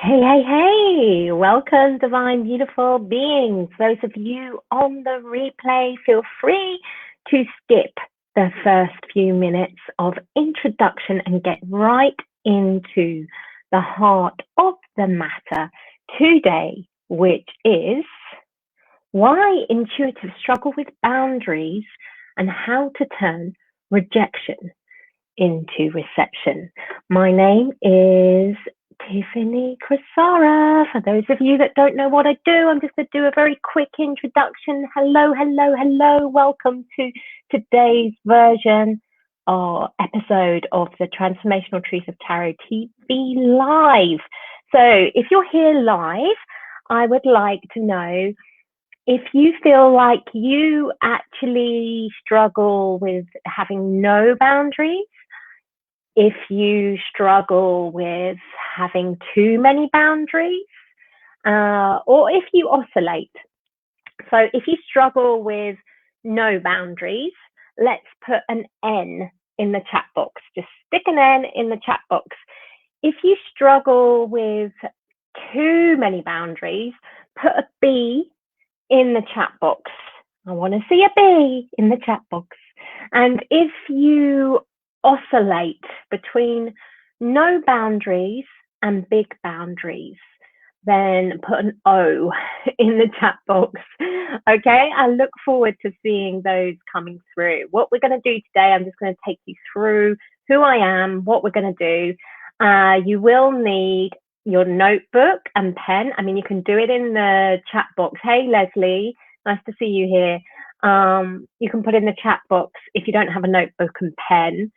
Hey, hey, hey, welcome, divine, beautiful beings. Those of you on the replay, feel free to skip the first few minutes of introduction and get right into the heart of the matter today, which is why intuitives struggle with boundaries and how to turn rejection into reception. My name is Tiffany Crisara. For those of you that don't know what I do, I'm just going to do a very quick introduction. Hello, hello, hello. Welcome to today's version or episode of the Transformational Tarot TV Live. So if you're here live, I would like to know if you feel like you actually struggle with having no boundaries, if you struggle with having too many boundaries, or if you oscillate. So if you struggle with no boundaries, let's put an N in the chat box. Just stick an N in the chat box. If you struggle with too many boundaries, put a B in the chat box. I want to see a B in the chat box. And if you oscillate between no boundaries and big boundaries, then put an O in the chat box. Okay, I look forward to seeing those coming through. What we're going to do today, I'm just going to take you through who I am, what we're going to do. You will need your notebook and pen. I mean, you can do it in the chat box. Hey, Leslie, nice to see you here. You can put in the chat box if you don't have a notebook and pen,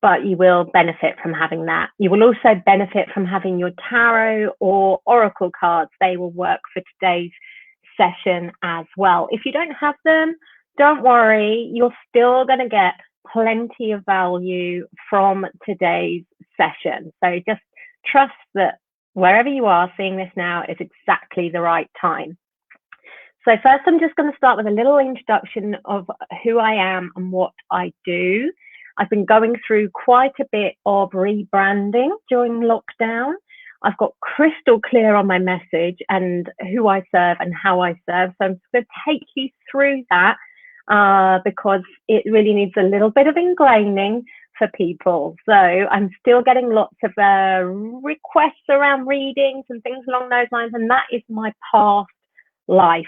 but you will benefit from having that. You will also benefit from having your tarot or oracle cards. They will work for today's session as well. If you don't have them, don't worry, you're still going to get plenty of value from today's session. So just trust that wherever you are seeing this now is exactly the right time. So first, I'm just going to start with a little introduction of who I am and what I do. I've been going through quite a bit of rebranding during lockdown. I've got crystal clear on my message and who I serve and how I serve. So I'm just going to take you through that because it really needs a little bit of ingraining for people. So I'm still getting lots of requests around readings and things along those lines, and that is my past life.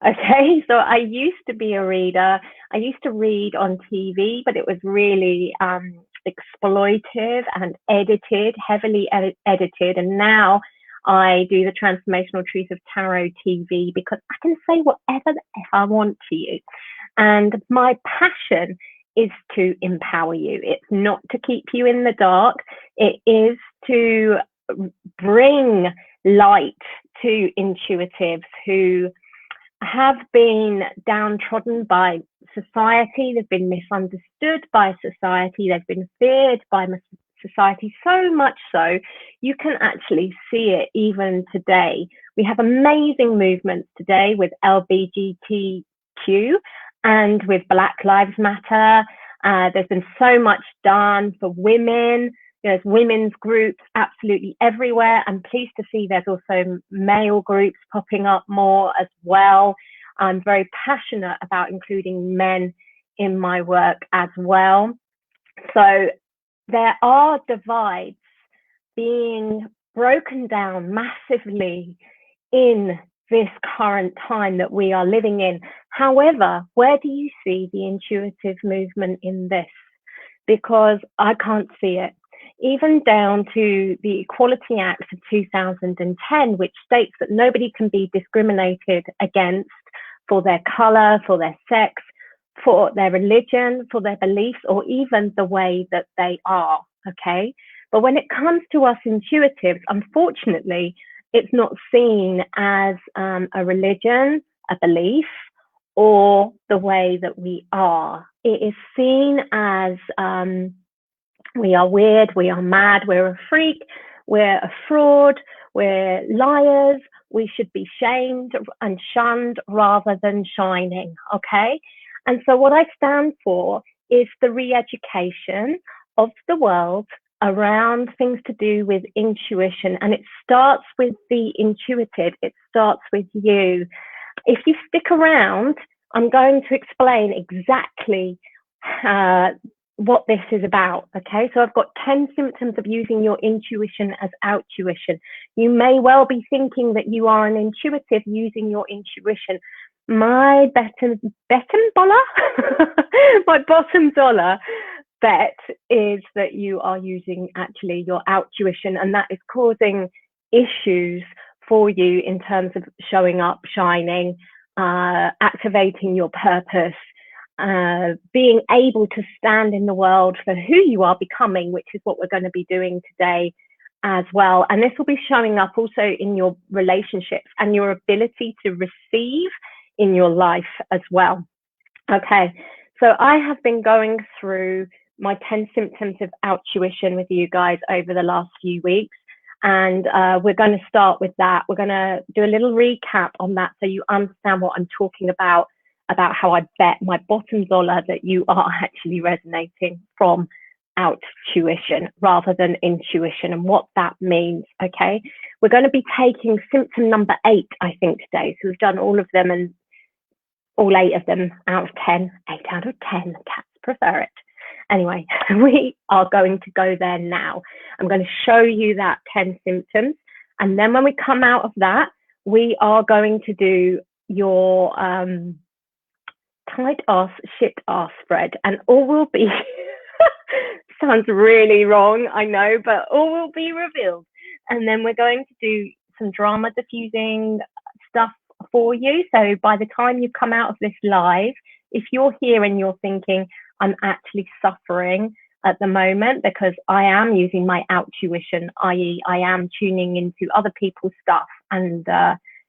Okay, so I used to be a reader. I used to read on TV, but it was really exploitive and edited, heavily edited. And now I do the Transformational Truth of Tarot TV because I can say whatever the F I want to you. And my passion is to empower you. It's not to keep you in the dark. It is to bring light to intuitives who have been downtrodden by society. They've been misunderstood by society. They've been feared by society, so much so you can actually see it even today. We have amazing movements today with LGBTQ and with Black Lives Matter. There's been so much done for women. There's women's groups absolutely everywhere. I'm pleased to see there's also male groups popping up more as well. I'm very passionate about including men in my work as well. So there are divides being broken down massively in this current time that we are living in. However, where do you see the intuitive movement in this? Because I can't see it. Even down to the Equality Act of 2010, which states that nobody can be discriminated against for their color, for their sex, for their religion, for their beliefs, or even the way that they are, okay? But when it comes to us intuitives, unfortunately, it's not seen as a religion, a belief, or the way that we are. It is seen as we are weird, we are mad, we're a freak, we're a fraud, we're liars, we should be shamed and shunned rather than shining, okay? And so what I stand for is the re-education of the world around things to do with intuition, and it starts with the intuitive. It starts with you. If you stick around, I'm going to explain exactly what this is about. Okay, so I've got 10 symptoms of using your intuition as out-tuition. You may well be thinking that you are an intuitive using your intuition. My bottom dollar bet is that you are using actually your out-tuition, and that is causing issues for you in terms of showing up, shining, activating your purpose, being able to stand in the world for who you are becoming, which is what we're going to be doing today as well. And this will be showing up also in your relationships and your ability to receive in your life as well. Okay, so I have been going through my 10 symptoms of out-tuition with you guys over the last few weeks. And we're going to start with that. We're going to do a little recap on that so you understand what I'm talking about how I bet my bottom dollar that you are actually resonating from out-tuition rather than intuition, and what that means. Okay, we're going to be taking symptom number 8, I think, today. So we've done all of them, and all 8 of them out of 10. 8 out of 10, cats prefer it. Anyway, we are going to go there now. I'm going to show you that 10 symptoms. And then when we come out of that, we are going to do your tight ass, shit ass spread. And all will be, sounds really wrong, I know, but all will be revealed. And then we're going to do some drama diffusing stuff for you. So by the time you come out of this live, if you're here and you're thinking, I'm actually suffering at the moment because I am using my out-tuition, i.e. I am tuning into other people's stuff and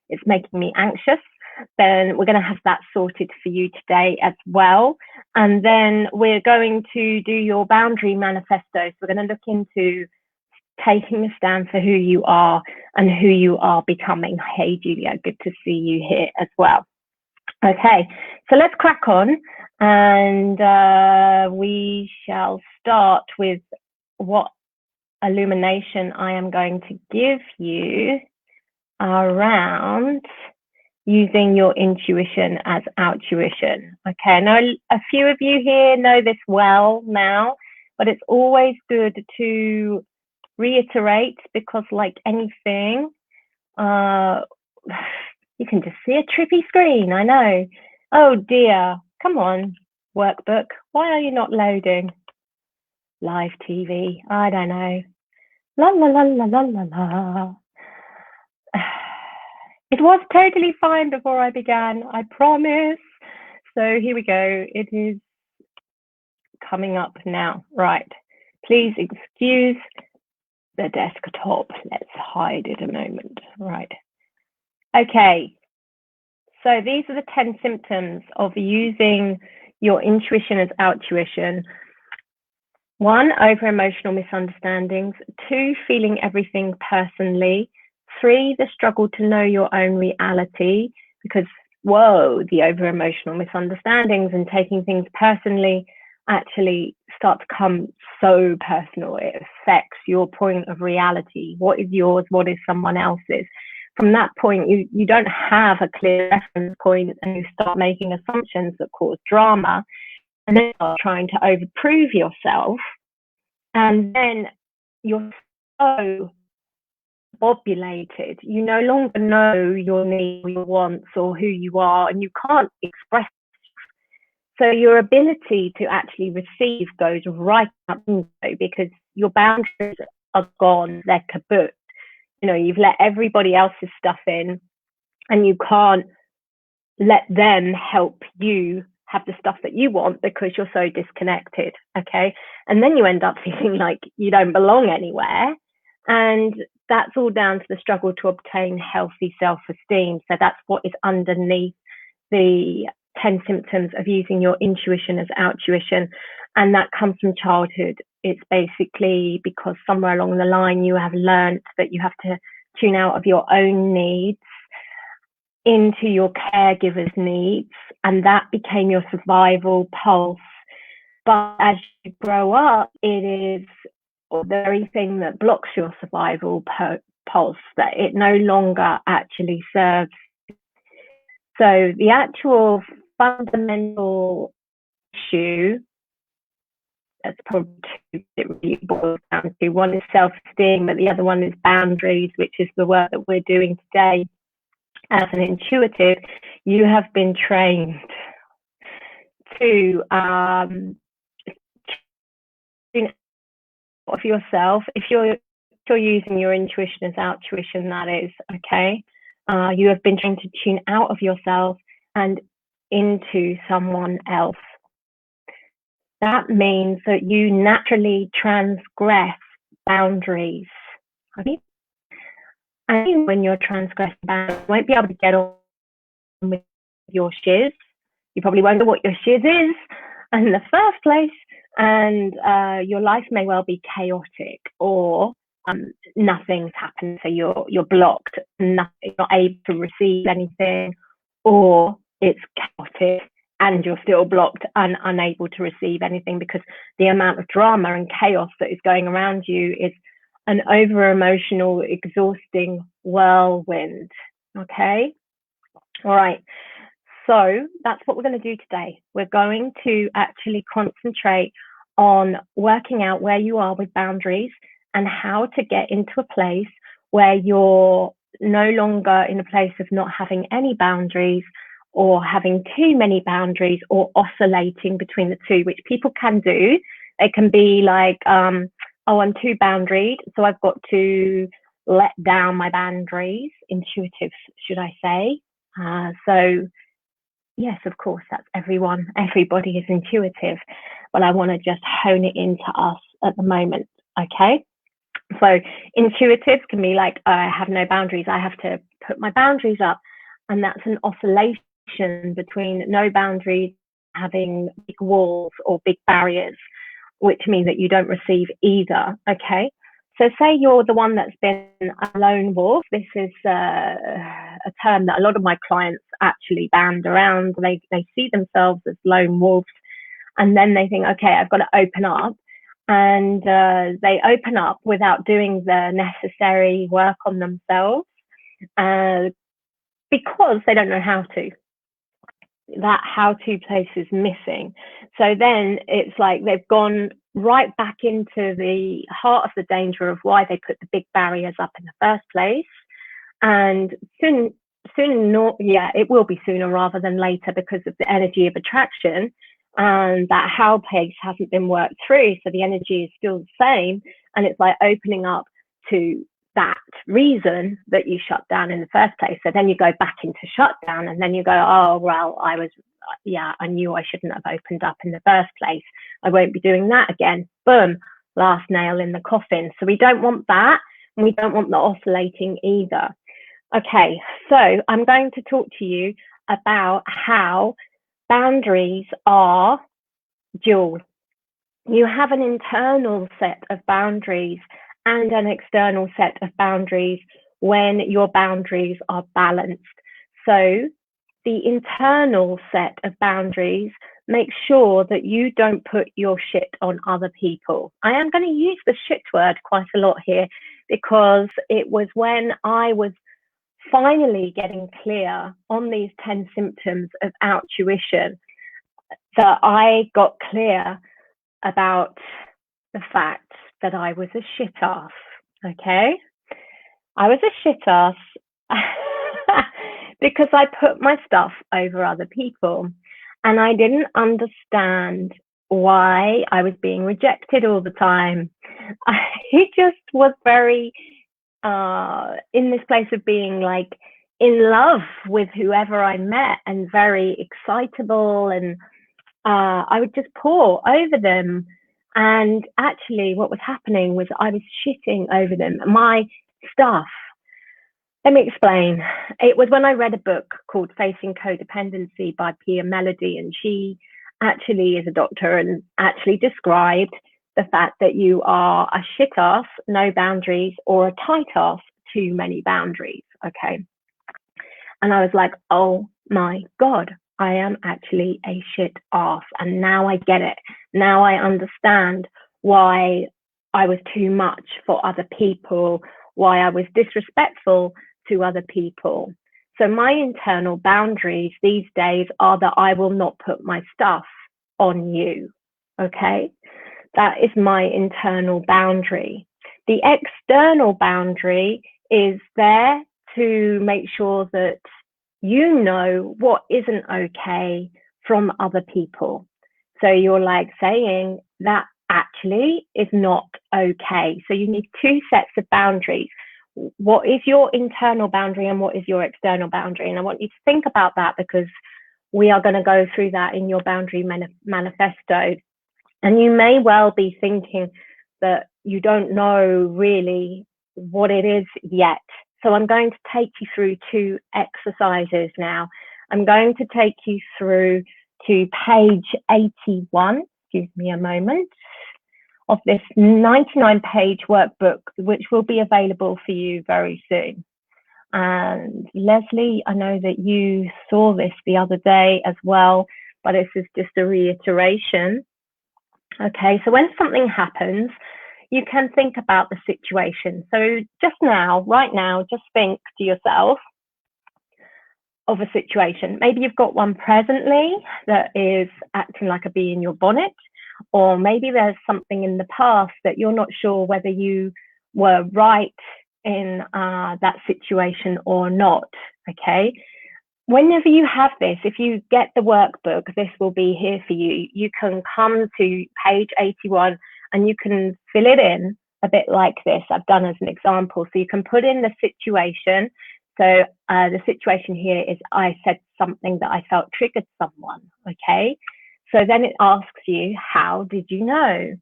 it's making me anxious, then we're going to have that sorted for you today as well. And then we're going to do your boundary manifesto. So we're going to look into taking a stand for who you are and who you are becoming. Hey, Julia, good to see you here as well. Okay, so let's crack on, and we shall start with what illumination I am going to give you around using your intuition as out-tuition. Okay, I know a few of you here know this well now, but it's always good to reiterate because, like anything, you can just see a trippy screen, I know. Oh dear, come on, workbook. Why are you not loading? Live TV, I don't know. La la la la la la la. It was totally fine before I began, I promise. So here we go. It is coming up now. Right. Please excuse the desktop. Let's hide it a moment. Right. Okay, so these are the 10 symptoms of using your intuition as out-tuition. 1, over-emotional misunderstandings. 2, feeling everything personally. 3, the struggle to know your own reality, because, whoa, the over-emotional misunderstandings and taking things personally actually start to come so personal. It affects your point of reality. What is yours? What is someone else's? From that point, you don't have a clear reference point, and you start making assumptions that cause drama, and then start trying to overprove yourself, and then you're so obulated. You no longer know your needs, your wants, or who you are, and you can't express. So your ability to actually receive goes right out the window because your boundaries are gone, they're kaput. You know, you've let everybody else's stuff in, and you can't let them help you have the stuff that you want because you're so disconnected. Okay, and then you end up feeling like you don't belong anywhere, and that's all down to the struggle to obtain healthy self-esteem. So that's what is underneath the 10 symptoms of using your intuition as out-tuition, and that comes from childhood. It's basically because somewhere along the line you have learned that you have to tune out of your own needs into your caregiver's needs, and that became your survival pulse. But as you grow up, it is or the very thing that blocks your survival pulse, that it no longer actually serves. So the actual fundamental issue, that's probably two it really boils down to. One is self-esteem, but the other one is boundaries, which is the work that we're doing today. As an intuitive, you have been trained to of yourself. If you're using your intuition as OUT-TUITON, that is, okay. You have been trained to tune out of yourself and into someone else. That means that you naturally transgress boundaries. Okay? And when you're transgressing boundaries, you won't be able to get on with your shiz. You probably won't know what your shiz is in the first place, and your life may well be chaotic, or nothing's happened, so you're blocked, not able to receive anything, or it's chaotic and you're still blocked and unable to receive anything, because the amount of drama and chaos that is going around you is an over-emotional, exhausting whirlwind. Okay? All right. So that's what we're going to do today. We're going to actually concentrate on working out where you are with boundaries and how to get into a place where you're no longer in a place of not having any boundaries, or having too many boundaries, or oscillating between the two, which people can do. They can be like, oh, I'm too boundaried, so I've got to let down my boundaries. Intuitive, should I say. So yes, of course, that's everyone. Everybody is intuitive, but I want to just hone it into us at the moment, okay? So intuitives can be like, I have no boundaries. I have to put my boundaries up. And that's an oscillation between no boundaries, having big walls or big barriers, which means that you don't receive either, okay? So say you're the one that's been a lone wolf. This is a term that a lot of my clients actually band around. They see themselves as lone wolves, and then they think, okay, I've got to open up. And they open up without doing the necessary work on themselves because they don't know how to. That how-to place is missing. So then it's like they've gone right back into the heart of the danger of why they put the big barriers up in the first place. And it will be sooner rather than later, because of the energy of attraction, and that how place hasn't been worked through. So the energy is still the same, and it's like opening up to that reason that you shut down in the first place. So then you go back into shutdown, and then you go, oh, well, I knew I shouldn't have opened up in the first place. I won't be doing that again. Boom, last nail in the coffin. So we don't want that, and we don't want the oscillating either. Okay, so I'm going to talk to you about how boundaries are dual. You have an internal set of boundaries and an external set of boundaries when your boundaries are balanced. So the internal set of boundaries make sure that you don't put your shit on other people. I am going to use the shit word quite a lot here, because it was when I was finally getting clear on these 10 symptoms of OUT-TUITON that I got clear about the fact that I was a shit ass, okay? I was a shit ass because I put my stuff over other people, and I didn't understand why I was being rejected all the time. I just was very in this place of being like in love with whoever I met, and very excitable, and I would just pour over them. And actually what was happening was I was shitting over them. My stuff, let me explain. It was when I read a book called Facing Codependency by Pia Melody, and she actually is a doctor and actually described the fact that you are a shit ass, no boundaries, or a tight ass, too many boundaries, okay? And I was like, oh my God, I am actually a shit ass. And now I get it. Now I understand why I was too much for other people, why I was disrespectful to other people. So my internal boundaries these days are that I will not put my stuff on you. Okay? That is my internal boundary. The external boundary is there to make sure that you know what isn't okay from other people. So you're like saying that actually is not okay. So you need two sets of boundaries. What is your internal boundary and what is your external boundary? And I want you to think about that, because we are going to go through that in your boundary manifesto. And you may well be thinking that you don't know really what it is yet. So I'm going to take you through two exercises now. I'm going to take you through to page 81, give me a moment, of this 99-page workbook, which will be available for you very soon. And Leslie, I know that you saw this the other day as well, but this is just a reiteration. Okay, so when something happens, you can think about the situation. So just now, right now, just think to yourself of a situation. Maybe you've got one presently that is acting like a bee in your bonnet, or maybe there's something in the past that you're not sure whether you were right in that situation or not. Okay. Whenever you have this, if you get the workbook, this will be here for you. You can come to page 81 and you can fill it in a bit like this. I've done as an example. So you can put in the situation. So the situation here is I said something that I felt triggered someone. Okay. So then it asks you, how did you know?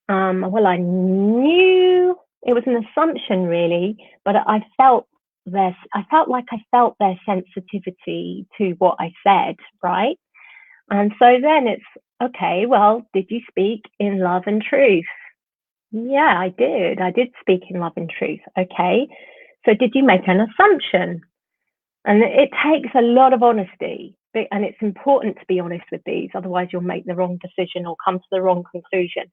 Well, I knew it was an assumption really, but I felt like I felt their sensitivity to what I said, right? And so then it's, okay, well, did you speak in love and truth? Yeah, I did. I did speak in love and truth. Okay. So did you make an assumption? And it takes a lot of honesty, and it's important to be honest with these, otherwise you'll make the wrong decision or come to the wrong conclusion.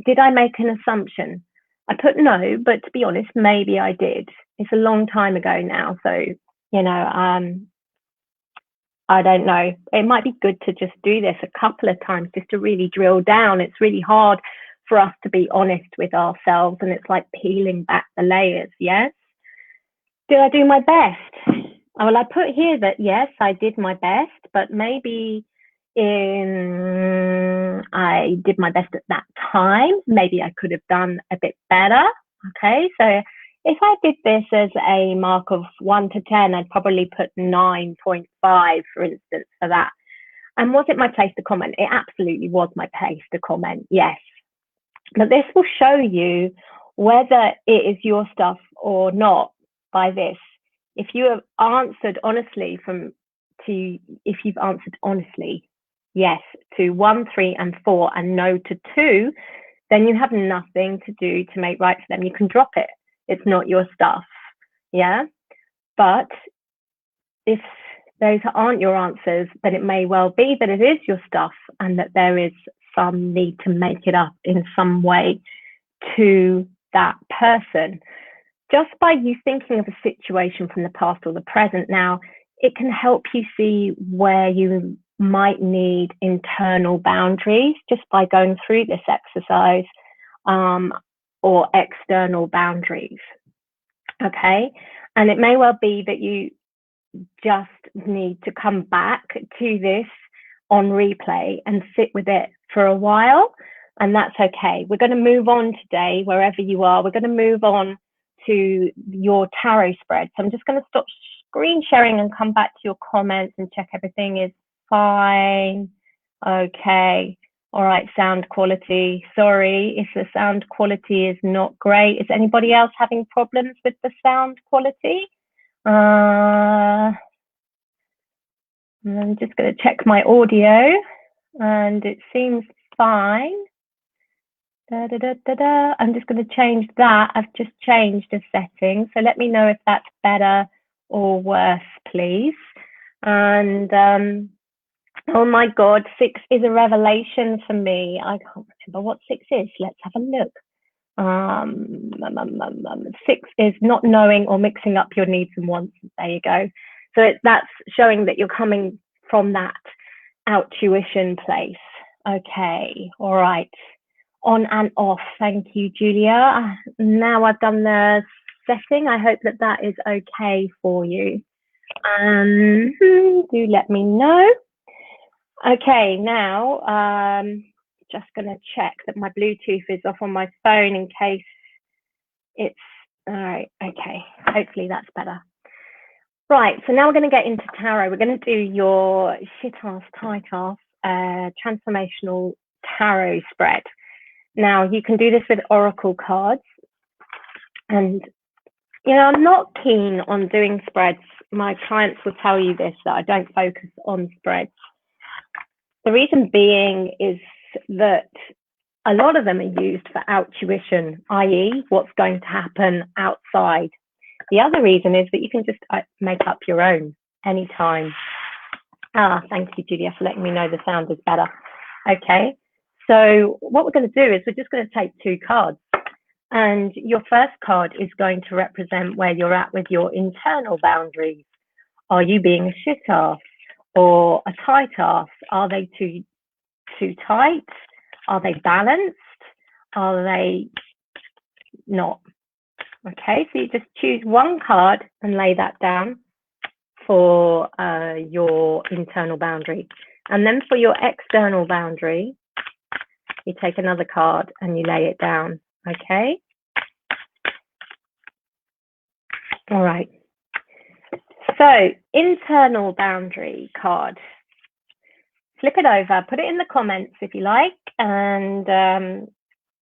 Did I make an assumption? I put no, but to be honest, maybe I did. It's a long time ago now, so, you know, I don't know. It might be good to just do this a couple of times just to really drill down. It's really hard for us to be honest with ourselves, and it's like peeling back the layers, yes? Did I do my best? Well, I put here that, yes, I did my best, but maybe I did my best at that time. Maybe I could have done a bit better. Okay, so if I did this as a mark of 1 to 10, I'd probably put 9.5, for instance, for that. And was it my place to comment? It absolutely was my place to comment, yes. But this will show you whether it is your stuff or not by this. If you have answered honestly if you've answered honestly, yes, to 1, 3, and 4, and no to 2, then you have nothing to do to make right for them. You can drop it. It's not your stuff. Yeah. But if those aren't your answers, then it may well be that it is your stuff and that there is some need to make it up in some way to that person. Just by you thinking of a situation from the past or the present now, it can help you see where you might need internal boundaries just by going through this exercise, or external boundaries. Okay. And it may well be that you just need to come back to this on replay and sit with it for a while. And that's okay. We're going to move on today, wherever you are. We're going to move on to your tarot spread. So I'm just going to stop screen sharing and come back to your comments and check everything is fine. Okay. All right. Sound quality. Sorry if the sound quality is not great. Is anybody else having problems with the sound quality? I'm just going to check my audio and it seems fine. I'm just going to change that. I've just changed a setting. So let me know if that's better or worse, please. And oh my God, 6 is a revelation for me. I can't remember what 6 is. Let's have a look. 6 is not knowing or mixing up your needs and wants. There you go. So that's showing that you're coming from that out-tuition place. Okay, all right. On and off. Thank you, Julia. Now I've done the setting. I hope that that is okay for you. Do let me know. Okay, now just going to check that my Bluetooth is off on my phone in case it's all right. Okay, hopefully that's better. Right, so now we're going to get into tarot. We're going to do your shit-ass, tight-ass transformational tarot spread. Now, you can do this with oracle cards. And, you know, I'm not keen on doing spreads. My clients will tell you this, that I don't focus on spreads. The reason being is that a lot of them are used for out-tuition, i.e. what's going to happen outside. The other reason is that you can just make up your own anytime. Thank you, Julia, for letting me know the sound is better. Okay, so what we're going to do is we're just going to take 2 cards. And your first card is going to represent where you're at with your internal boundaries. Are you being a shit ass or a tight ass? Are they too tight? Are they balanced? Are they not? Okay, so you just choose one card and lay that down for your internal boundary. And then for your external boundary, you take another card and you lay it down, okay? All right. So, internal boundary card. Flip it over, put it in the comments if you like. And the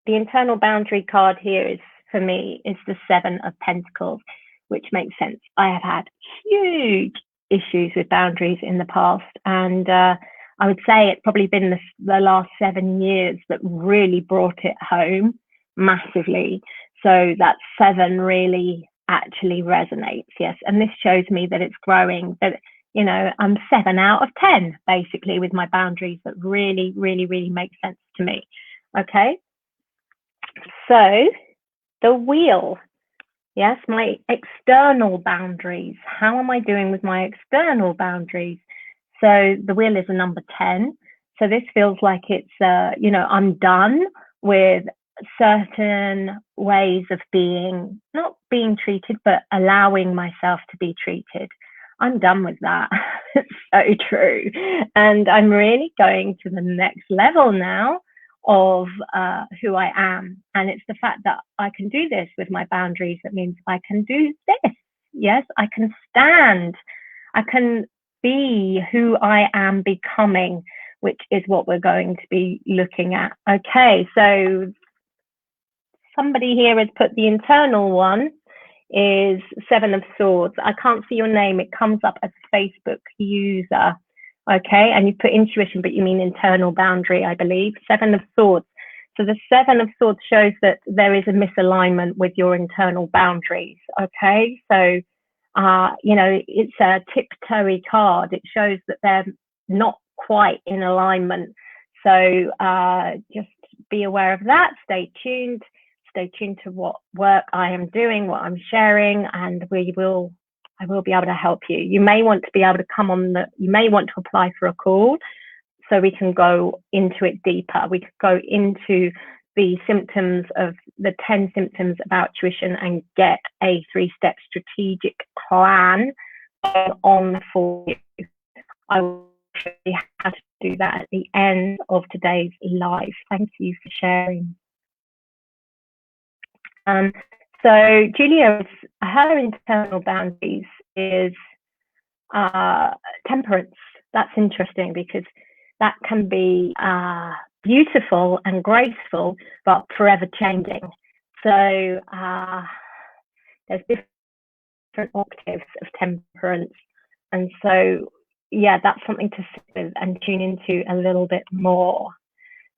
internal boundary card here is, for me, is the 7 of Pentacles, which makes sense. I have had huge issues with boundaries in the past, and I would say it's probably been the last 7 years that really brought it home massively. So that 7 really actually resonates, yes. And this shows me that it's growing, that, you know, I'm 7 out of 10 basically with my boundaries that really, really, really make sense to me. Okay, so the wheel, yes, my external boundaries. How am I doing with my external boundaries? So the wheel is a number 10. So this feels like it's, you know, I'm done with certain ways of being, not being treated, but allowing myself to be treated. I'm done with that. It's so true. And I'm really going to the next level now of who I am. And it's the fact that I can do this with my boundaries. That means I can do this. Yes, I can stand. I can be who I am becoming, which is what we're going to be looking at. Okay, so somebody here has put the internal one is 7 of Swords. I can't see your name. It comes up as a Facebook user. Okay, and you put intuition, but you mean internal boundary, I believe. 7 of Swords. So the 7 of Swords shows that there is a misalignment with your internal boundaries. Okay, so you know, it's a tiptoey card. It shows that they're not quite in alignment. So just be aware of that. Stay tuned. Stay tuned to what work I am doing, what I'm sharing, and I will be able to help you. You may want to be able to come on you may want to apply for a call so we can go into it deeper. We could go into the symptoms of the 10 symptoms of out-tuition and get a 3-step strategic plan on for you. I will show you how to do that at the end of today's live. Thank you for sharing. So Julia, her internal boundaries is temperance. That's interesting because that can be beautiful and graceful, but forever changing. So there's different octaves of temperance. And so, yeah, that's something to sit with and tune into a little bit more.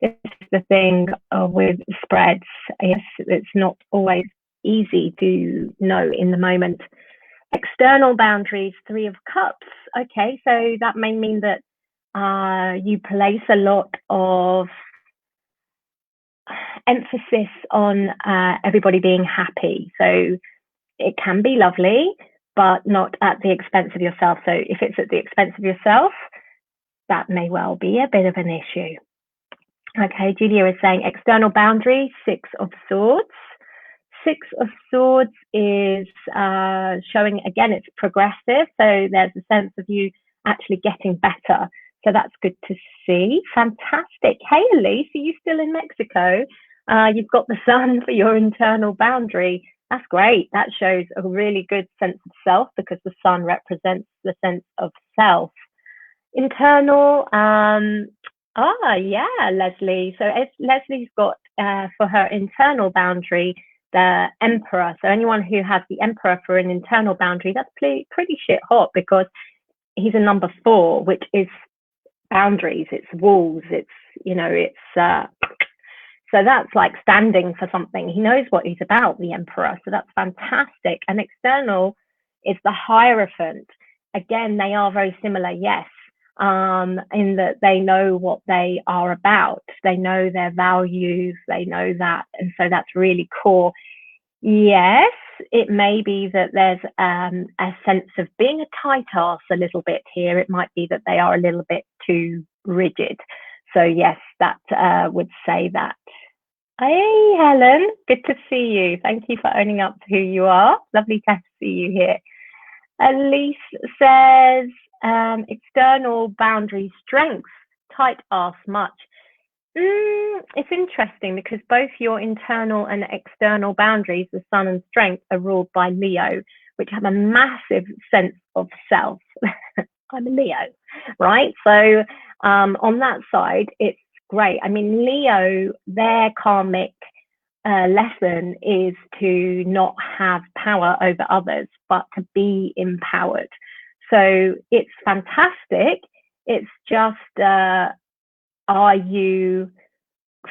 This is the thing with spreads. Yes, it's not always easy to know in the moment. External boundaries, 3 of Cups. Okay, so that may mean that you place a lot of emphasis on everybody being happy. So it can be lovely, but not at the expense of yourself. So if it's at the expense of yourself, that may well be a bit of an issue. Okay, Julia is saying external boundary, 6 of Swords. 6 of Swords is showing, again, it's progressive. So there's a sense of you actually getting better. So that's good to see. Fantastic. Hey, Elise, are you still in Mexico? You've got the sun for your internal boundary. That's great. That shows a really good sense of self because the sun represents the sense of self. Internal, yeah, Leslie. So Leslie's got for her internal boundary, the Emperor. So anyone who has the Emperor for an internal boundary, that's pretty shit hot because he's a number 4, which is boundaries, it's walls, it's, you know, it's so that's like standing for something. He knows what he's about, the Emperor. So that's fantastic. And external is the Hierophant. Again, they are very similar, yes, in that they know what they are about. They know their values. They know that. And so that's really core. Yes, it may be that there's a sense of being a tight arse a little bit here. It might be that they are a little bit too rigid. So yes, that would say that. Hey, Helen, good to see you. Thank you for owning up to who you are. Lovely to see you here. Elise says, external boundary strength, tight arse much. It's interesting because both your internal and external boundaries, the sun and strength, are ruled by Leo, which have a massive sense of self. I'm a Leo, right? So on that side, it's great. I mean, Leo, their karmic lesson is to not have power over others, but to be empowered. So it's fantastic. It's just, are you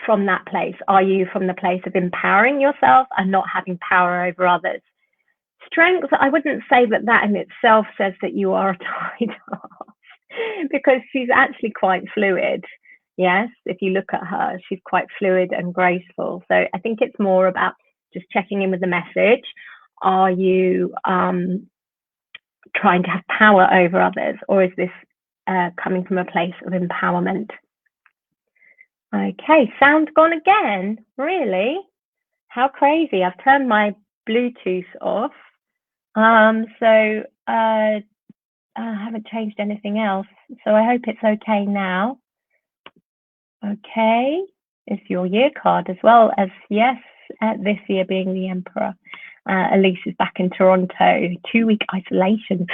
from that place? Are you from the place of empowering yourself and not having power over others? Strength, I wouldn't say that that in itself says that you are a tight arse, because she's actually quite fluid. Yes, if you look at her, she's quite fluid and graceful. So I think it's more about just checking in with the message. Are you trying to have power over others, or is this coming from a place of empowerment? Okay, sound gone again? Really? How crazy. I've turned my Bluetooth off. So I haven't changed anything else. So I hope it's okay now. Okay, it's your year card as well as, yes, this year being the Emperor. Elise is back in Toronto, 2-week isolation,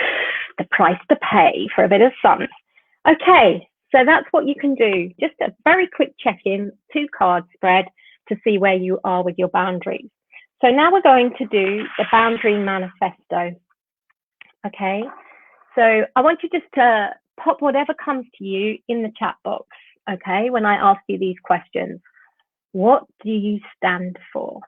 the price to pay for a bit of sun. Okay, so that's what you can do. Just a very quick check-in, 2-card spread to see where you are with your boundaries. So now we're going to do the boundary manifesto. Okay, so I want you just to pop whatever comes to you in the chat box. Okay, when I ask you these questions, what do you stand for?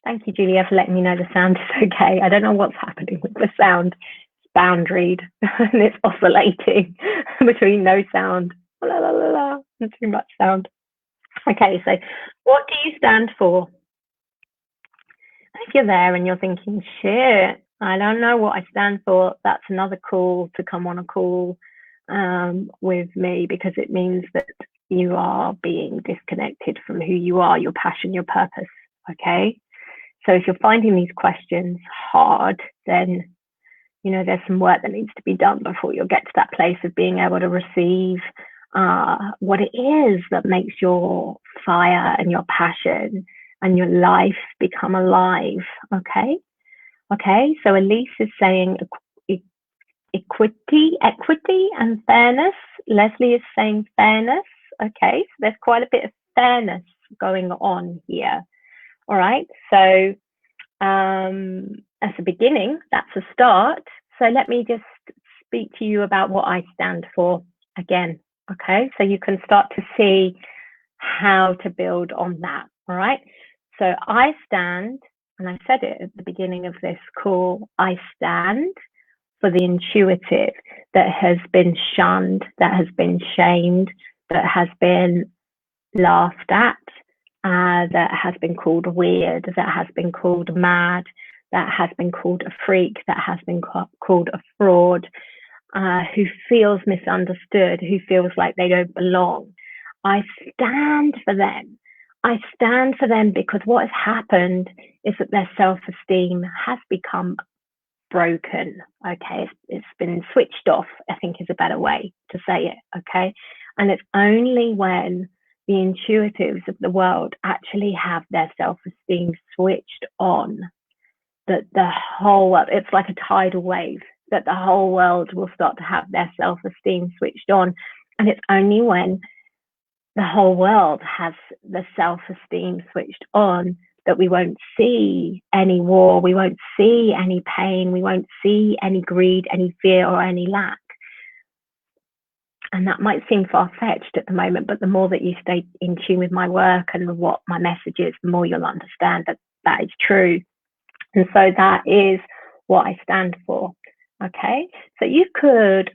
Thank you, Julia, for letting me know the sound is okay. I don't know what's happening with the sound. It's boundaried and it's oscillating between no sound, la, la, la, la, and too much sound. Okay, so what do you stand for? If you're there and you're thinking, shit, I don't know what I stand for, that's another call to come on a call with me, because it means that you are being disconnected from who you are, your passion, your purpose. Okay, so if you're finding these questions hard, then you know there's some work that needs to be done before you'll get to that place of being able to receive what it is that makes your fire and your passion and your life become alive. Okay, so Elise is saying equity and fairness. Leslie is saying fairness. Okay, so there's quite a bit of fairness going on here. All right, so as a beginning, that's a start. So let me just speak to you about what I stand for again. Okay, so you can start to see how to build on that. All right, so I stand, and I said it at the beginning of this call, I stand for the intuitive that has been shunned, that has been shamed, that has been laughed at, that has been called weird, that has been called mad, that has been called a freak, that has been called a fraud, who feels misunderstood, who feels like they don't belong. I stand for them. I stand for them because what has happened is that their self-esteem has become broken. Okay, it's been switched off, I think is a better way to say it. Okay, and it's only when the intuitives of the world actually have their self-esteem switched on that the whole world, it's like a tidal wave, that the whole world will start to have their self-esteem switched on. And it's only when the whole world has the self-esteem switched on that we won't see any war, we won't see any pain, we won't see any greed, any fear, or any lack. And that might seem far-fetched at the moment, but the more that you stay in tune with my work and what my message is, the more you'll understand that that is true. And so that is what I stand for. Okay, so you could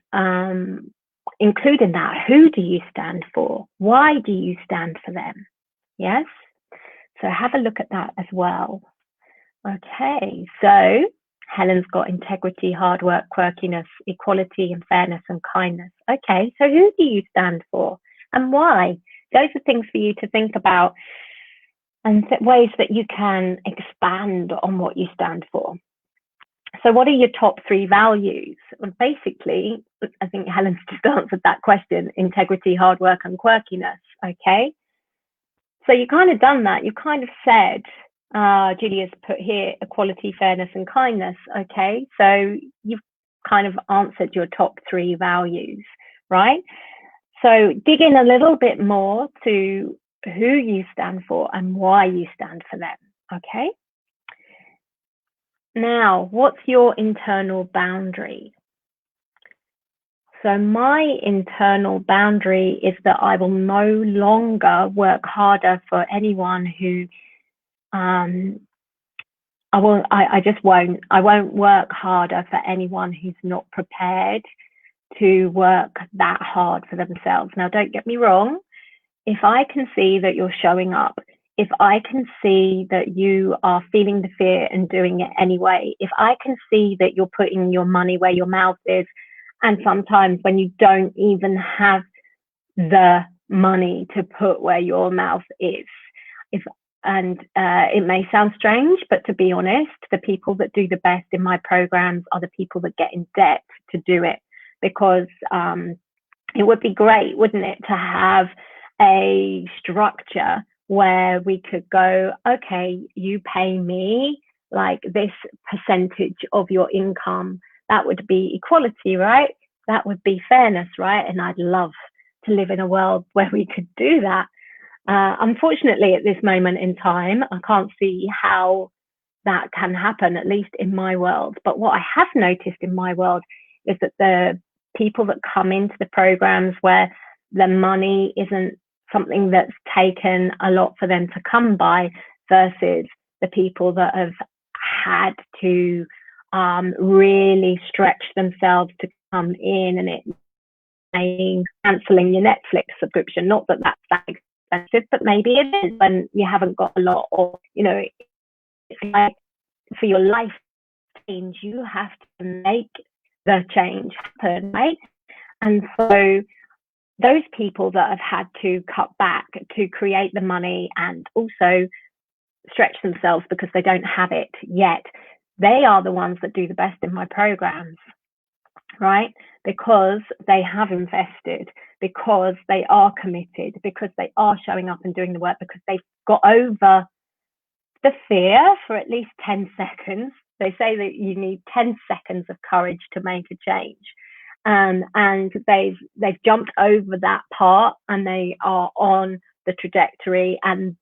include in that, who do you stand for? Why do you stand for them? Yes, so have a look at that as well. Okay, so Helen's got integrity, hard work, quirkiness, equality, and fairness and kindness. Okay, so who do you stand for and why? Those are things for you to think about and ways that you can expand on what you stand for. So what are your top 3 values? Well, basically, I think Helen's just answered that question: integrity, hard work, and quirkiness. Okay, so you kind of done that. You kind of said, Julia's put here equality, fairness, and kindness. Okay, so you've kind of answered your top 3 values, right? So dig in a little bit more to who you stand for and why you stand for them. Okay, now what's your internal boundary? So my internal boundary is that I will no longer work harder for anyone who I won't work harder for anyone who's not prepared to work that hard for themselves. Now, don't get me wrong. If I can see that you're showing up, if I can see that you are feeling the fear and doing it anyway, if I can see that you're putting your money where your mouth is, and sometimes when you don't even have the money to put where your mouth is, it may sound strange, but to be honest, the people that do the best in my programs are the people that get in debt to do it, because it would be great, wouldn't it, to have a structure where we could go, okay, you pay me like this percentage of your income. That would be equality, right? That would be fairness, right? And I'd love to live in a world where we could do that. Unfortunately, at this moment in time, I can't see how that can happen, at least in my world. But what I have noticed in my world is that the people that come into the programs where the money isn't something that's taken a lot for them to come by, versus the people that have had to really stretch themselves to come in, and it means cancelling your Netflix subscription. Not that that's that expensive, but maybe it is when you haven't got a lot, or it's like for your life change, you have to make the change happen, right? And so those people that have had to cut back to create the money and also stretch themselves because they don't have it yet, they are the ones that do the best in my programs, right? Because they have invested, because they are committed, because they are showing up and doing the work, because they've got over the fear for at least 10 seconds. They say that you need 10 seconds of courage to make a change. And they've jumped over that part, and they are on the trajectory, and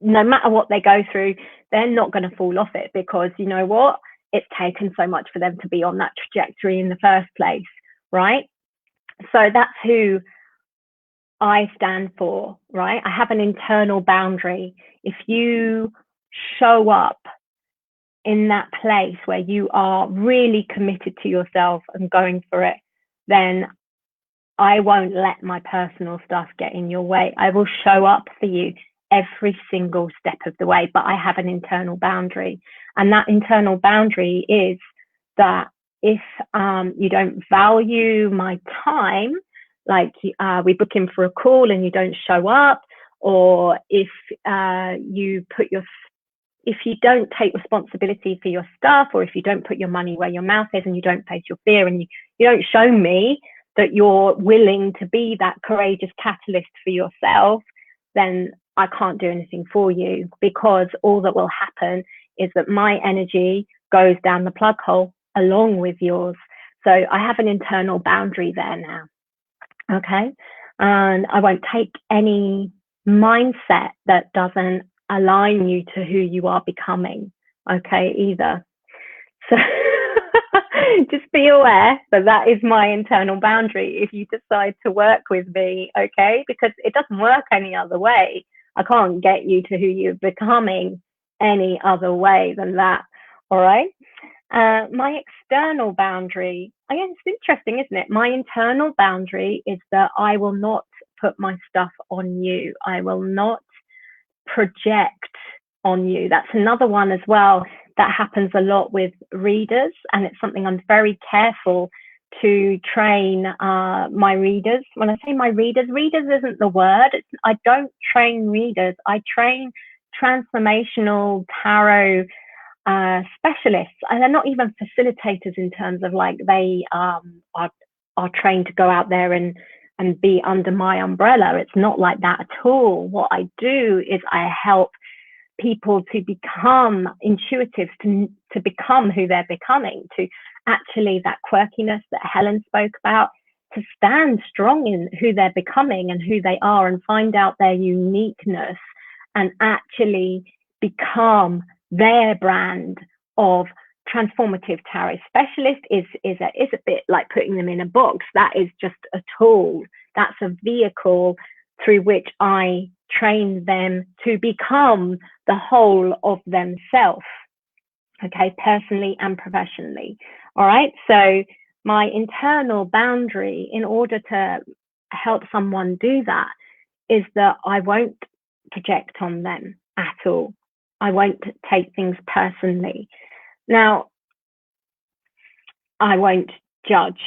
no matter what they go through, they're not going to fall off it, because you know what? It's taken so much for them to be on that trajectory in the first place, right? So that's who I stand for, right? I have an internal boundary. If you show up in that place where you are really committed to yourself and going for it, then I won't let my personal stuff get in your way. I will show up for you every single step of the way, but I have an internal boundary. And that internal boundary is that if you don't value my time, like we book in for a call and you don't show up, or if if you don't take responsibility for your stuff, or if you don't put your money where your mouth is and you don't face your fear, and you don't show me that you're willing to be that courageous catalyst for yourself, then I can't do anything for you, because all that will happen is that my energy goes down the plug hole along with yours. So I have an internal boundary there now. Okay. And I won't take any mindset that doesn't align you to who you are becoming. Okay, either. So just be aware that that is my internal boundary if you decide to work with me. Okay, because it doesn't work any other way. I can't get you to who you're becoming any other way than that. All right. My external boundary, again, it's interesting, isn't it? My internal boundary is that I will not put my stuff on you. I will not project on you. That's another one as well that happens a lot with readers, and it's something I'm very careful to train my readers. When I say my readers isn't the word. I don't train readers. I train transformational tarot specialists, and they're not even facilitators in terms of like they are trained to go out there and be under my umbrella. It's not like that at all. What I do is I help people to become intuitive, to become who they're becoming, to actually that quirkiness that Helen spoke about, to stand strong in who they're becoming and who they are, and find out their uniqueness and actually become their brand of transformative tarot specialist. Is a bit like putting them in a box. That is just a tool. That's a vehicle through which I train them to become the whole of themselves. Okay, personally and professionally. All right. So my internal boundary, in order to help someone do that, is that I won't project on them at all. I won't take things personally. Now, I won't judge.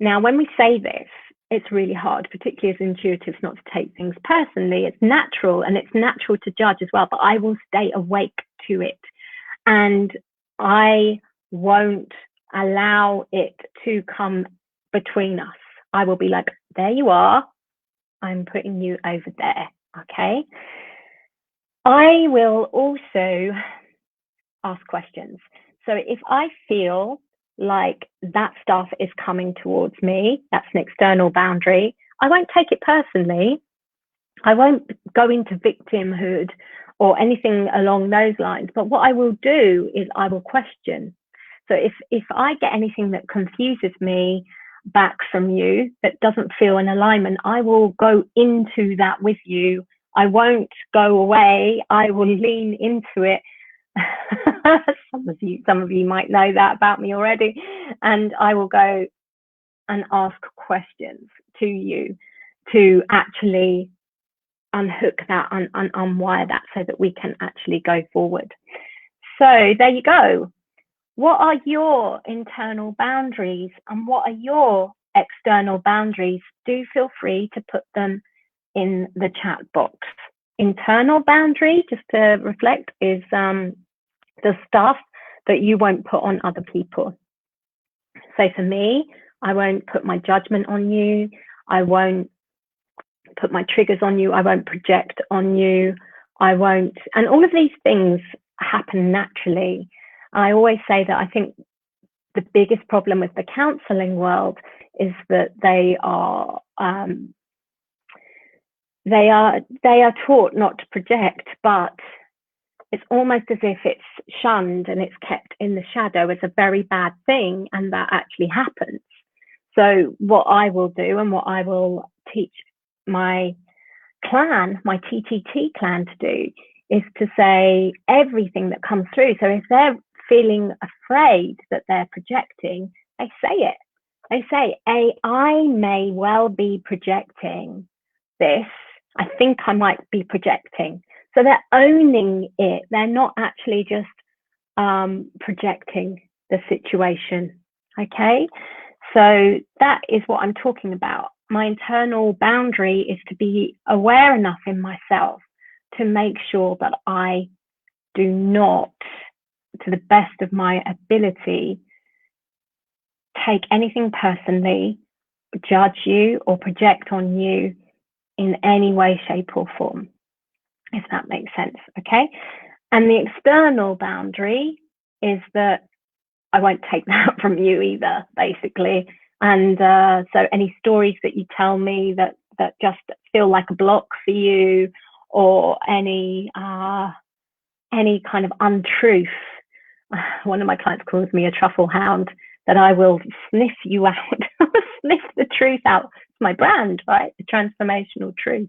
Now, when we say this, it's really hard, particularly as intuitives, not to take things personally. It's natural, and it's natural to judge as well, but I will stay awake to it. And I won't allow it to come between us. I will be like, there you are. I'm putting you over there. Okay. I will also ask questions. So if I feel like that stuff is coming towards me, that's an external boundary, I won't take it personally. I won't go into victimhood or anything along those lines. But what I will do is I will question. So if I get anything that confuses me back from you, that doesn't feel in alignment, I will go into that with you. I won't go away. I will lean into it. Some of you might know that about me already. And I will go and ask questions to you to actually unhook that and unwire that so that we can actually go forward. So there you go. What are your internal boundaries and what are your external boundaries? Do feel free to put them in the chat box. Internal boundary, just to reflect, is the stuff that you won't put on other people. So for me, I won't put my judgment on you. I won't put my triggers on you. I won't project on you. I won't, and all of these things happen naturally. I always say that I think the biggest problem with the counseling world is that they are taught not to project, but it's almost as if it's shunned and it's kept in the shadow as a very bad thing, and that actually happens. So what I will do and what I will teach my clan, my TTT clan, to do is to say everything that comes through. So if they're feeling afraid that they're projecting, they say it. they say, I may well be projecting this. I think I might be projecting. So they're owning it. They're not actually just projecting the situation. Okay. So that is what I'm talking about. My internal boundary is to be aware enough in myself to make sure that I do not, to the best of my ability, take anything personally, judge you, or project on you in any way, shape, or form, if that makes sense. Okay. And the external boundary is that I won't take that from you either, basically. And so any stories that you tell me that just feel like a block for you, or any kind of untruth. One of my clients calls me a truffle hound, that I will sniff you out, sniff the truth out. It's my brand, right? The transformational truth.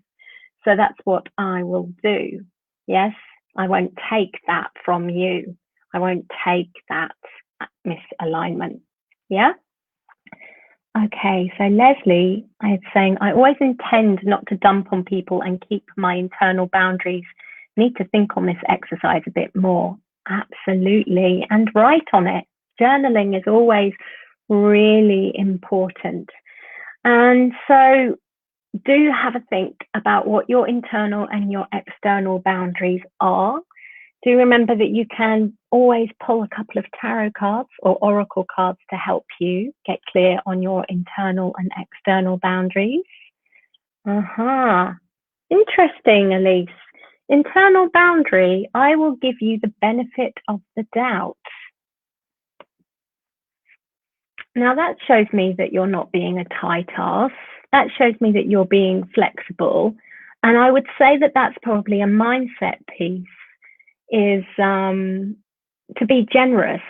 So that's what I will do. Yes, I won't take that from you. I won't take that misalignment. Yeah? Okay, so Leslie is saying, I always intend not to dump on people and keep my internal boundaries. Need to think on this exercise a bit more. Absolutely. And write on it. Journaling is always really important. And so do have a think about what your internal and your external boundaries are. Do remember that you can always pull a couple of tarot cards or oracle cards to help you get clear on your internal and external boundaries. Interesting, Elise. Internal boundary, I will give you the benefit of the doubt. Now that shows me that you're not being a tight ass. That shows me that you're being flexible. And I would say that that's probably a mindset piece, is to be generous,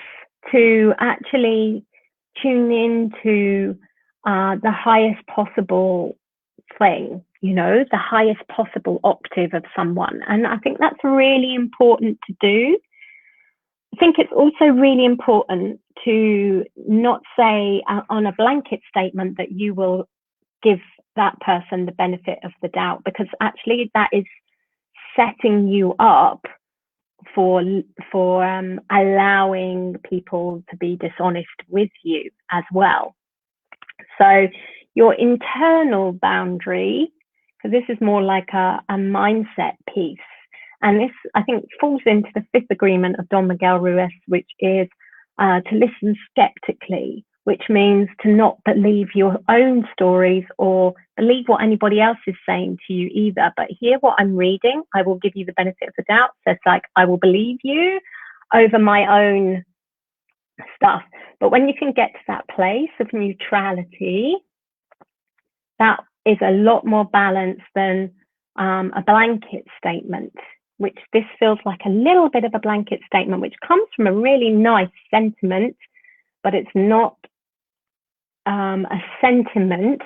to actually tune into the highest possible thing, the highest possible octave of someone. And I think that's really important to do. I think it's also really important to not say on a blanket statement that you will give that person the benefit of the doubt, because actually that is setting you up for allowing people to be dishonest with you as well. So your internal boundary, because this is more like a mindset piece, and this, I think, falls into the fifth agreement of Don Miguel Ruiz, which is to listen skeptically, which means to not believe your own stories or believe what anybody else is saying to you either, but hear what I'm reading. I will give you the benefit of the doubt. So it's like, I will believe you over my own stuff. But when you can get to that place of neutrality, that is a lot more balanced than a blanket statement, which this feels like a little bit of a blanket statement, which comes from a really nice sentiment, but it's not a sentiment.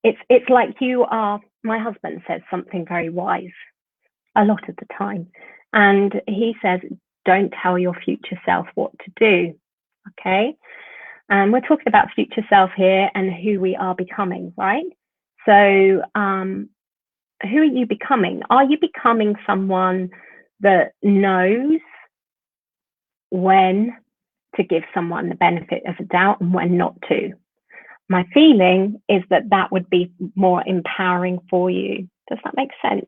It's like you are, my husband says something very wise a lot of the time. And he says, don't tell your future self what to do. Okay. And we're talking about future self here and who we are becoming, right? So, who are you becoming? Are you becoming someone that knows when to give someone the benefit of the doubt and when not to? My feeling is that that would be more empowering for you. Does that make sense?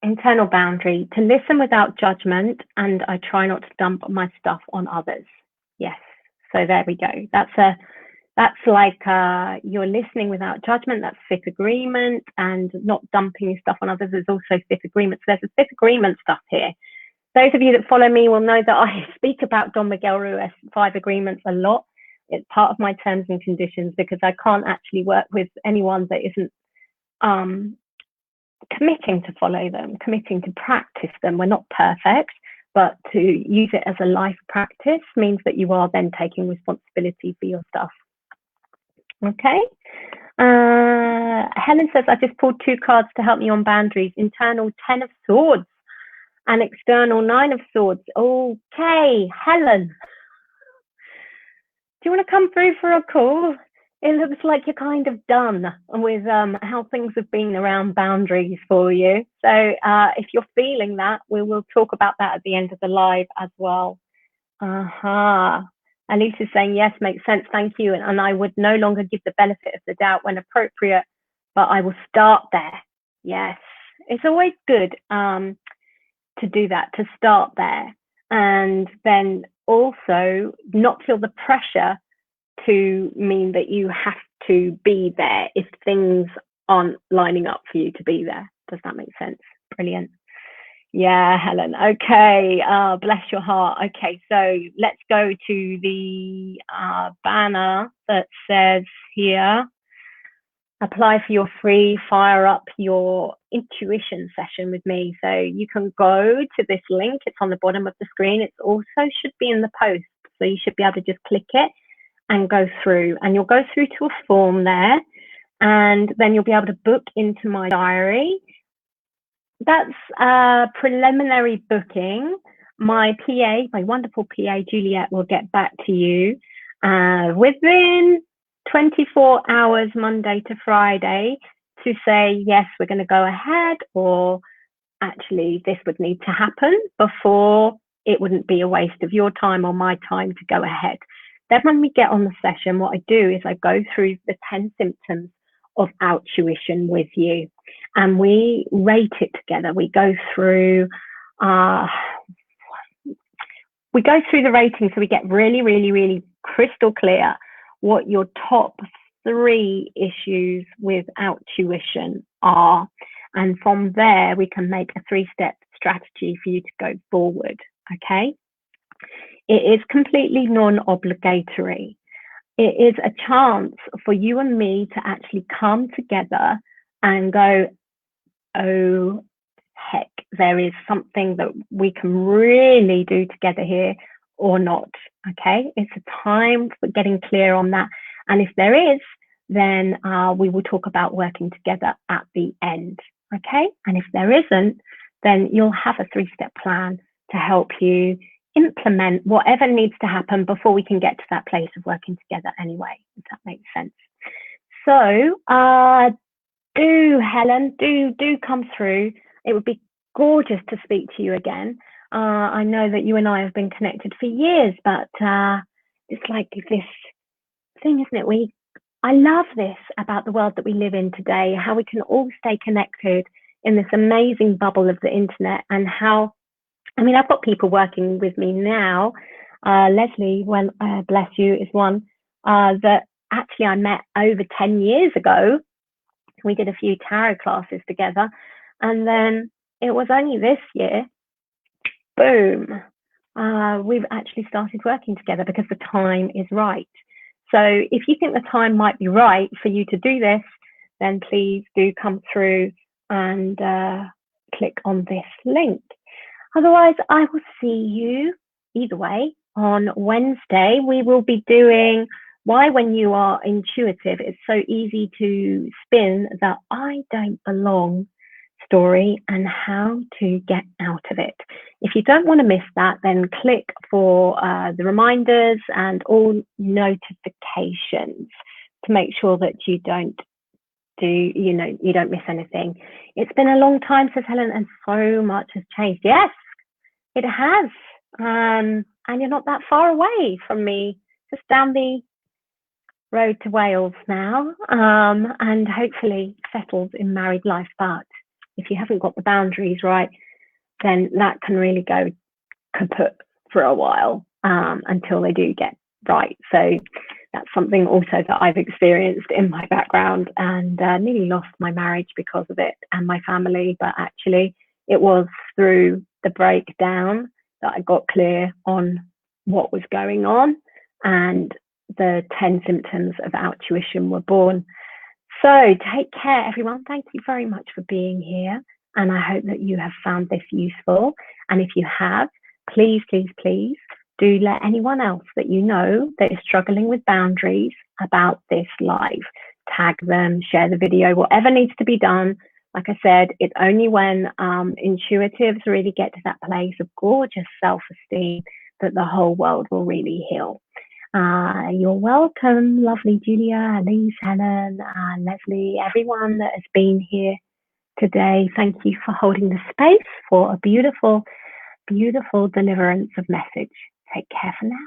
Internal boundary, to listen without judgment, and I try not to dump my stuff on others. Yes. So there we go. That's like you're listening without judgment. That's fifth agreement, and not dumping your stuff on others is also fifth agreement. So there's a fifth agreement stuff here. Those of you that follow me will know that I speak about Don Miguel Ruiz 5 agreements a lot. It's part of my terms and conditions, because I can't actually work with anyone that isn't committing to follow them, committing to practice them. We're not perfect, but to use it as a life practice means that you are then taking responsibility for your stuff. Okay. Helen says, I just pulled 2 cards to help me on boundaries. Internal 10 of Swords and external 9 of Swords. Okay, Helen. you want to come through for a call? It looks like you're kind of done with how things have been around boundaries for you. So if you're feeling that, we will talk about that at the end of the live as well. Alicia's saying, yes, makes sense, thank you. And I would no longer give the benefit of the doubt when appropriate, but I will start there. Yes, it's always good to do that, to start there. And then also not feel the pressure to mean that you have to be there if things aren't lining up for you to be there. Does that make sense? Brilliant. Yeah, Helen. Okay, bless your heart. Okay, so let's go to the banner that says here, apply for your free Fire Up Your Intuition session with me. So you can go to this link. It's on the bottom of the screen. It also should be in the post. So you should be able to just click it and go through. And you'll go through to a form there. And then you'll be able to book into my diary. That's a preliminary booking. My PA, my wonderful PA, Juliet, will get back to you within 24 hours, Monday to Friday, to say, yes, we're going to go ahead, or actually this would need to happen before it wouldn't be a waste of your time or my time to go ahead. Then when we get on the session, what I do is I go through the 10 symptoms of OUT-TUITON with you, and we rate it together. We go through the rating, so we get really, really, really crystal clear what your top 3 issues with OUT-TUITON are, and from there we can make a 3-step strategy for you to go forward. Okay, it is completely non-obligatory. It is a chance for you and me to actually come together and go, oh, heck, there is something that we can really do together here or not. Okay, it's a time for getting clear on that. And if there is, then we will talk about working together at the end. Okay, and if there isn't, then you'll have a 3-step plan to help you implement whatever needs to happen before we can get to that place of working together anyway, if that makes sense. So Helen, do come through. It would be gorgeous to speak to you again. I know that you and I have been connected for years, but it's like this thing, isn't it? I love this about the world that we live in today, how we can all stay connected in this amazing bubble of the internet, and how, I mean, I've got people working with me now. Leslie, bless you, is one that actually I met over 10 years ago. We did a few tarot classes together, and then it was only this year, boom, we've actually started working together because the time is right. So if you think the time might be right for you to do this, then please do come through and click on this link. Otherwise, I will see you either way on Wednesday. We will be doing why, when you are intuitive, it's so easy to spin the I don't belong story and how to get out of it. If you don't want to miss that, then click for the reminders and all notifications to make sure that you don't miss anything. It's been a long time, says Helen, and so much has changed. Yes, it has. And you're not that far away from me, just down the road to Wales now, and hopefully settled in married life. But if you haven't got the boundaries right, then that can really go kaput for a while until they do get right. So that's something also that I've experienced in my background, and nearly lost my marriage because of it and my family. But actually it was through the breakdown that I got clear on what was going on, and the 10 symptoms of OUT-TUITON were born. So take care, everyone. Thank you very much for being here, and I hope that you have found this useful. And if you have, please, please, please do let anyone else that you know that is struggling with boundaries about this live. Tag them, share the video, whatever needs to be done. Like I said, it's only when intuitives really get to that place of gorgeous self-esteem that the whole world will really heal. You're welcome, lovely Julia, Elise, Helen, Leslie, everyone that has been here today. Thank you for holding the space for a beautiful, beautiful deliverance of message. Take care for now.